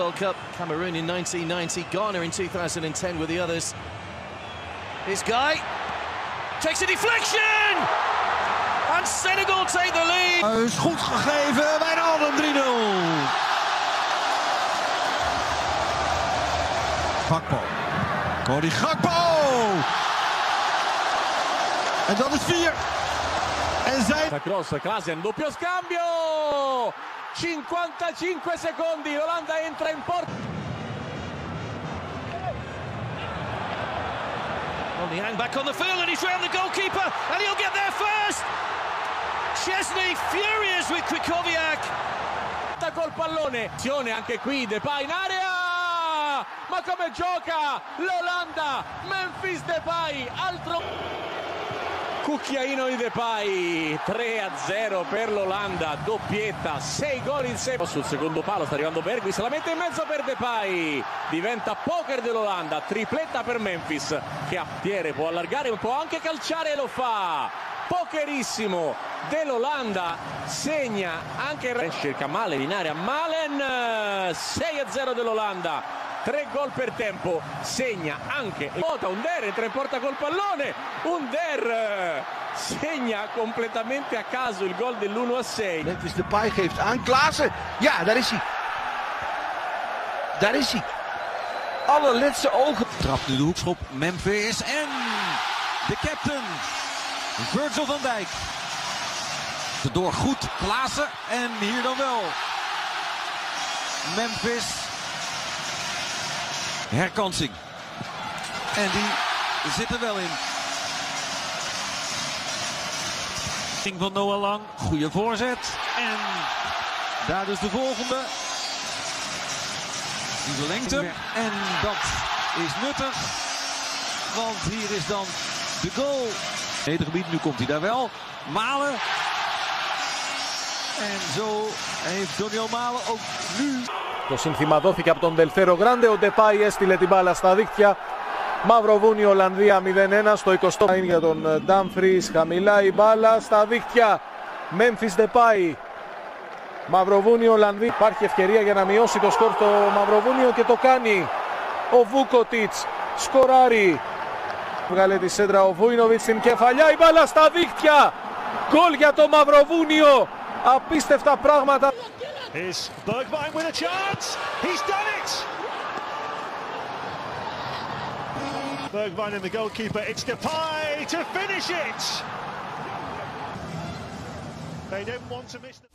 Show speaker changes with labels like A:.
A: World Cup. Cameroon in 1990, Ghana in 2010 were the others. This guy takes a deflection! And Senegal take the lead!
B: Is goed gegeven, Wijnaldum 3-0. Gakpo. Cody Gakpo! En dat is 4. En zijn...
C: Cross, Klaassen, doppio scambio! 55 secondi, Olanda entra in porta.
A: Niang back on the field and he's round the goalkeeper and he'll get there first! Chesney furious with Krychowiak.
C: Col pallone, anche qui Depay in area! Ma come gioca l'Olanda! Memphis Depay, altro cucchiaino di Depay, 3-0 per l'Olanda, doppietta, 6 gol in 6. Sul secondo palo sta arrivando Bergwijn, se la mette in mezzo per Depay, diventa poker dell'Olanda, tripletta per Memphis che a piede può allargare, può anche calciare e lo fa. Pokerissimo dell'Olanda, segna anche cerca Malen in area, Malen, 6-0 dell'Olanda, 3 gol per tempo, segna anche Under, entra in porta col pallone, Under segna completamente a caso il gol dell'1-6.
D: Memphis Depay geeft aan Klaassen, ja daar is hij, daar is hij, allerlaatste ogen.
B: Trapt nu de hoekschop, Memphis en de captain. Virgil van Dijk. Door goed, Klaassen en hier dan wel. Memphis. Herkansing. En die zit er wel in. Van Noah Lang, goede voorzet. En daar dus de volgende. Die verlengt hem. En dat is nuttig. Want hier is dan de goal. Het gebied, nu komt hij daar wel. Malen. En zo heeft Doniel Malen ook nu.
E: Το σύνθημα δόθηκε από τον Del Cerro Grande. Ο Depay έστειλε την μπάλα στα δίχτυα. Μαυροβούνιο Ολλανδία 0-1 στο 20. Για τον Dumfries. Χαμηλά η μπάλα στα δίχτυα. Memphis Depay. Μαυροβούνιο Ολλανδία. Υπάρχει ευκαιρία για να μειώσει το σκορ στο Μαυροβούνιο και το κάνει. Ο Βούκοτιτς σκοράρει. Βγάλε τη σέντρα ο Βούινοβιτς στην κεφαλιά, η μπάλα στα δίχτυα. Γκολ για το Μαυροβούνιο. Απίστευτα πράγματα.
F: Here's Bergwijn with a chance. He's done it. Bergwijn and the goalkeeper. It's Depay to finish it. They don't want to miss the...